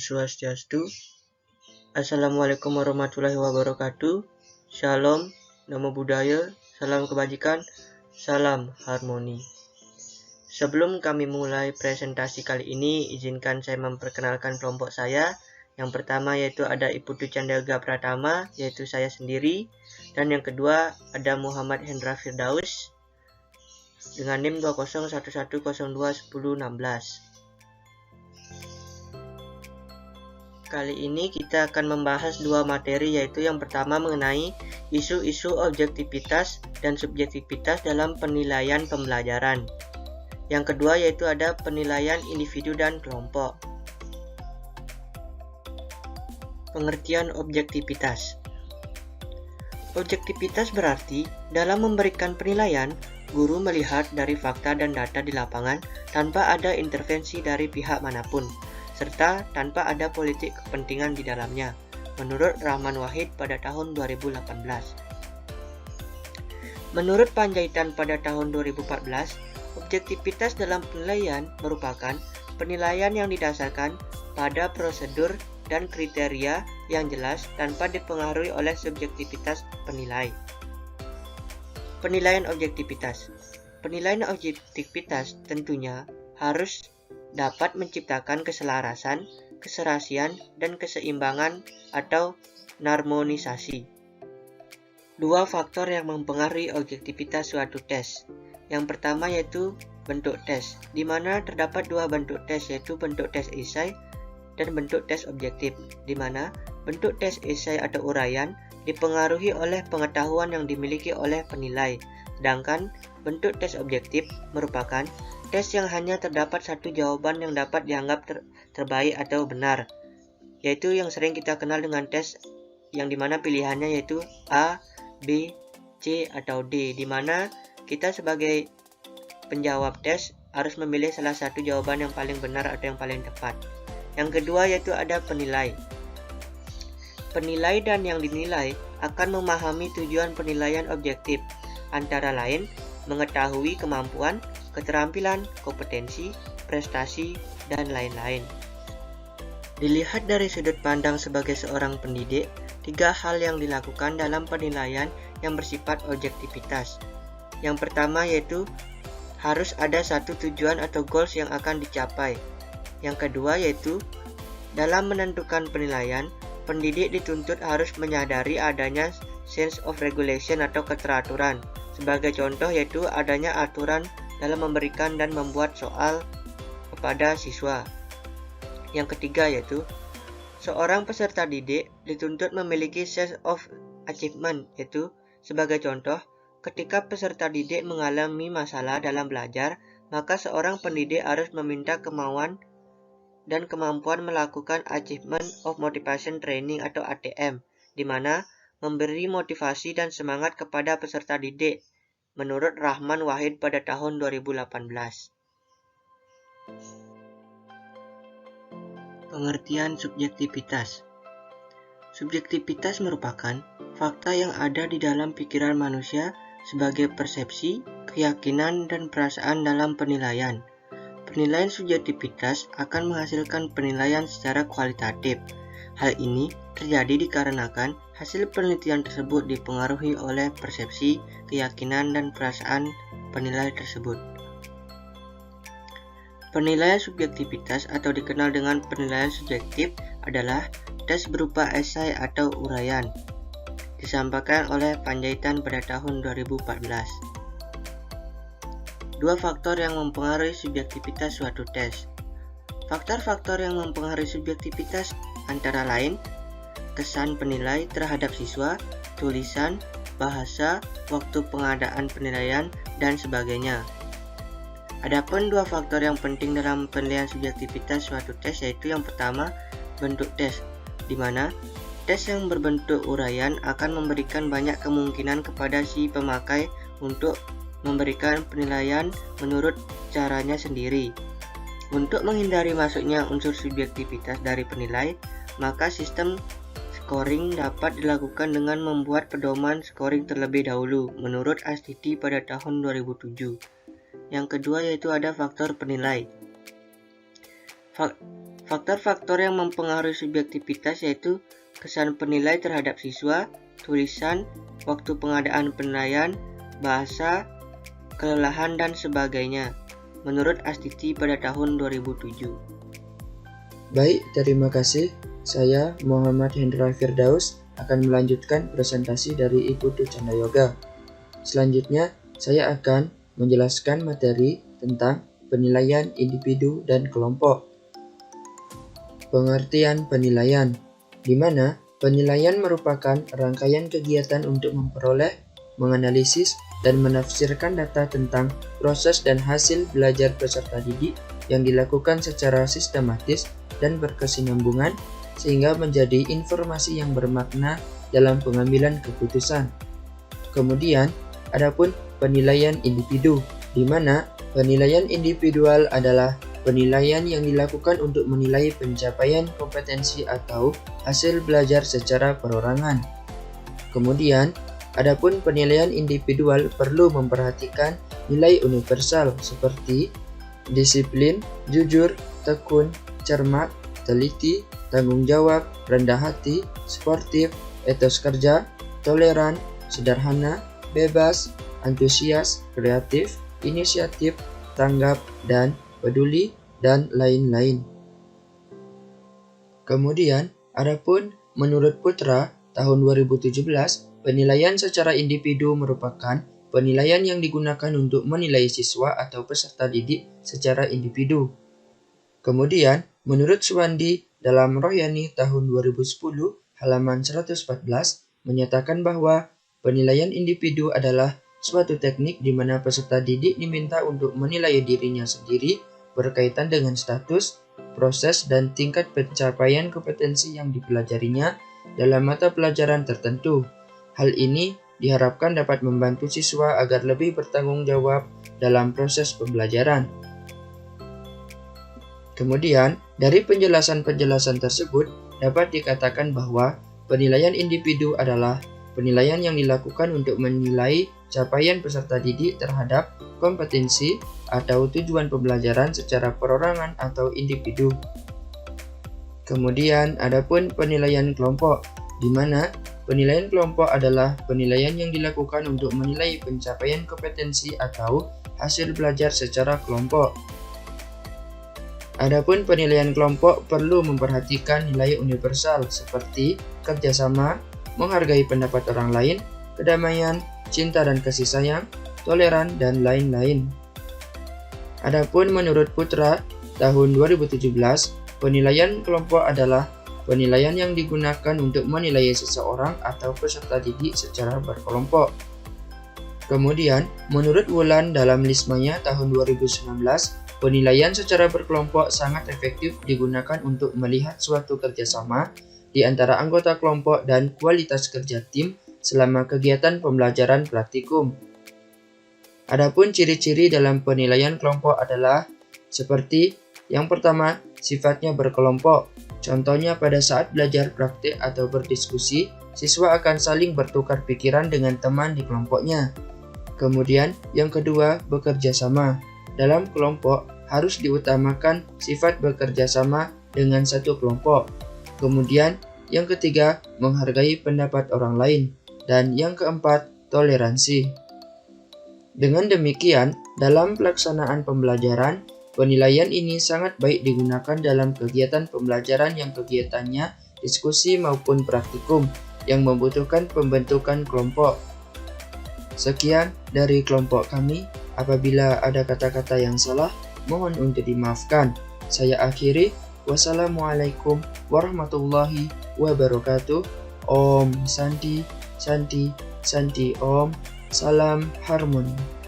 Swastiastu. Assalamualaikum warahmatullahi wabarakatuh. Shalom, namo buddhaya, salam kebajikan, salam harmoni. Sebelum kami mulai presentasi kali ini, izinkan saya memperkenalkan kelompok saya. Yang pertama yaitu ada Ibu Ducandelga Pratama, yaitu saya sendiri. Dan yang kedua ada Muhammad Hendra Firdaus dengan NIM 2011021016. Kali ini kita akan membahas dua materi, yaitu yang pertama mengenai isu-isu objektivitas dan subjektivitas dalam penilaian pembelajaran. Yang kedua yaitu ada penilaian individu dan kelompok. Pengertian objektivitas. Objektivitas berarti dalam memberikan penilaian, guru melihat dari fakta dan data di lapangan tanpa ada intervensi dari pihak manapun, serta tanpa ada politik kepentingan di dalamnya, menurut Rahman Wahid pada tahun 2018. Menurut Panjaitan pada tahun 2014, objektivitas dalam penilaian merupakan penilaian yang didasarkan pada prosedur dan kriteria yang jelas tanpa dipengaruhi oleh subjektivitas penilai. Penilaian objektivitas. Penilaian objektivitas tentunya harus dapat menciptakan keselarasan, keserasian, dan keseimbangan atau narmonisasi. Dua faktor yang mempengaruhi objektivitas suatu tes. Yang pertama yaitu bentuk tes, di mana terdapat dua bentuk tes, yaitu bentuk tes esai dan bentuk tes objektif, di mana bentuk tes esai atau uraian dipengaruhi oleh pengetahuan yang dimiliki oleh penilai, sedangkan bentuk tes objektif merupakan tes yang hanya terdapat satu jawaban yang dapat dianggap terbaik atau benar, yaitu yang sering kita kenal dengan tes yang dimana pilihannya yaitu A, B, C, atau D, dimana kita sebagai penjawab tes harus memilih salah satu jawaban yang paling benar atau yang paling tepat. Yang kedua yaitu ada penilai. Penilai dan yang dinilai akan memahami tujuan penilaian objektif, antara lain mengetahui kemampuan, keterampilan, kompetensi, prestasi, dan lain-lain. Dilihat dari sudut pandang sebagai seorang pendidik, tiga hal yang dilakukan dalam penilaian yang bersifat objektivitas. Yang pertama yaitu harus ada satu tujuan atau goals yang akan dicapai. Yang kedua yaitu dalam menentukan penilaian, pendidik dituntut harus menyadari adanya sense of regulation atau keteraturan. Sebagai contoh yaitu adanya aturan dalam memberikan dan membuat soal kepada siswa. Yang ketiga yaitu seorang peserta didik dituntut memiliki sense of achievement, yaitu sebagai contoh ketika peserta didik mengalami masalah dalam belajar, maka seorang pendidik harus meminta kemauan dan kemampuan melakukan Achievement of Motivation Training atau ATM, di mana memberi motivasi dan semangat kepada peserta didik, menurut Rahman Wahid pada tahun 2018. Pengertian subjektivitas. Subjektivitas merupakan fakta yang ada di dalam pikiran manusia sebagai persepsi, keyakinan, dan perasaan dalam penilaian. Penilaian subjektivitas akan menghasilkan penilaian secara kualitatif. Hal ini terjadi dikarenakan hasil penelitian tersebut dipengaruhi oleh persepsi, keyakinan, dan perasaan penilai tersebut. Penilaian subjektivitas atau dikenal dengan penilaian subjektif adalah tes berupa esai atau uraian, disampaikan oleh Panjaitan pada tahun 2014. Dua faktor yang mempengaruhi subjektivitas suatu tes. Faktor-faktor yang mempengaruhi subjektivitas antara lain kesan penilai terhadap siswa, tulisan, bahasa, waktu pengadaan penilaian, dan sebagainya. Adapun dua faktor yang penting dalam penilaian subjektivitas suatu tes yaitu yang pertama, bentuk tes, di mana tes yang berbentuk uraian akan memberikan banyak kemungkinan kepada si pemakai untuk memberikan penilaian menurut caranya sendiri. Untuk menghindari masuknya unsur subjektivitas dari penilai, maka sistem scoring dapat dilakukan dengan membuat pedoman scoring terlebih dahulu, menurut Astiti pada tahun 2007. Yang kedua yaitu ada faktor penilai. Faktor-faktor yang mempengaruhi subjektivitas yaitu kesan penilai terhadap siswa, tulisan, waktu pengadaan penilaian, bahasa, kelelahan, dan sebagainya, menurut Astiti pada tahun 2007. Baik, terima kasih. Saya Muhammad Hendra Firdaus akan melanjutkan presentasi dari Ibu Tu Canda Yoga. Selanjutnya, saya akan menjelaskan materi tentang penilaian individu dan kelompok. Pengertian penilaian, di mana penilaian merupakan rangkaian kegiatan untuk memperoleh, menganalisis, dan menafsirkan data tentang proses dan hasil belajar peserta didik yang dilakukan secara sistematis dan berkesinambungan sehingga menjadi informasi yang bermakna dalam pengambilan keputusan. Kemudian, adapun penilaian individu, di mana penilaian individual adalah penilaian yang dilakukan untuk menilai pencapaian kompetensi atau hasil belajar secara perorangan. Kemudian, adapun penilaian individual perlu memperhatikan nilai universal seperti disiplin, jujur, tekun, cermat, teliti, tanggung jawab, rendah hati, sportif, etos kerja, toleran, sederhana, bebas, antusias, kreatif, inisiatif, tanggap, dan peduli, dan lain-lain. Kemudian, adapun menurut Putra, tahun 2017, penilaian secara individu merupakan penilaian yang digunakan untuk menilai siswa atau peserta didik secara individu. Kemudian, menurut Suwandi, dalam Rohyani tahun 2010, halaman 114, menyatakan bahwa penilaian individu adalah suatu teknik di mana peserta didik diminta untuk menilai dirinya sendiri berkaitan dengan status, proses, dan tingkat pencapaian kompetensi yang dipelajarinya dalam mata pelajaran tertentu. Hal ini diharapkan dapat membantu siswa agar lebih bertanggung jawab dalam proses pembelajaran. Kemudian, dari penjelasan-penjelasan tersebut dapat dikatakan bahwa penilaian individu adalah penilaian yang dilakukan untuk menilai capaian peserta didik terhadap kompetensi atau tujuan pembelajaran secara perorangan atau individu. Kemudian, adapun penilaian kelompok, di mana penilaian kelompok adalah penilaian yang dilakukan untuk menilai pencapaian kompetensi atau hasil belajar secara kelompok. Adapun penilaian kelompok perlu memperhatikan nilai universal seperti kerjasama, menghargai pendapat orang lain, kedamaian, cinta dan kasih sayang, toleran, dan lain-lain. Adapun menurut Putra, tahun 2017, penilaian kelompok adalah penilaian yang digunakan untuk menilai seseorang atau peserta didik secara berkelompok. Kemudian, menurut Wulan dalam Lismaya tahun 2019, penilaian secara berkelompok sangat efektif digunakan untuk melihat suatu kerjasama di antara anggota kelompok dan kualitas kerja tim selama kegiatan pembelajaran praktikum. Adapun ciri-ciri dalam penilaian kelompok adalah seperti yang pertama, sifatnya berkelompok. Contohnya pada saat belajar praktik atau berdiskusi, siswa akan saling bertukar pikiran dengan teman di kelompoknya. Kemudian, yang kedua, bekerja sama. Dalam kelompok harus diutamakan sifat bekerja sama dengan satu kelompok. Kemudian, yang ketiga, menghargai pendapat orang lain. Dan yang keempat, toleransi. Dengan demikian, dalam pelaksanaan pembelajaran, penilaian ini sangat baik digunakan dalam kegiatan pembelajaran yang kegiatannya diskusi maupun praktikum yang membutuhkan pembentukan kelompok. Sekian dari kelompok kami. Apabila ada kata-kata yang salah, mohon untuk dimaafkan. Saya akhiri. Wassalamualaikum warahmatullahi wabarakatuh. Om Santi, Santi, Santi Om. Salam harmoni.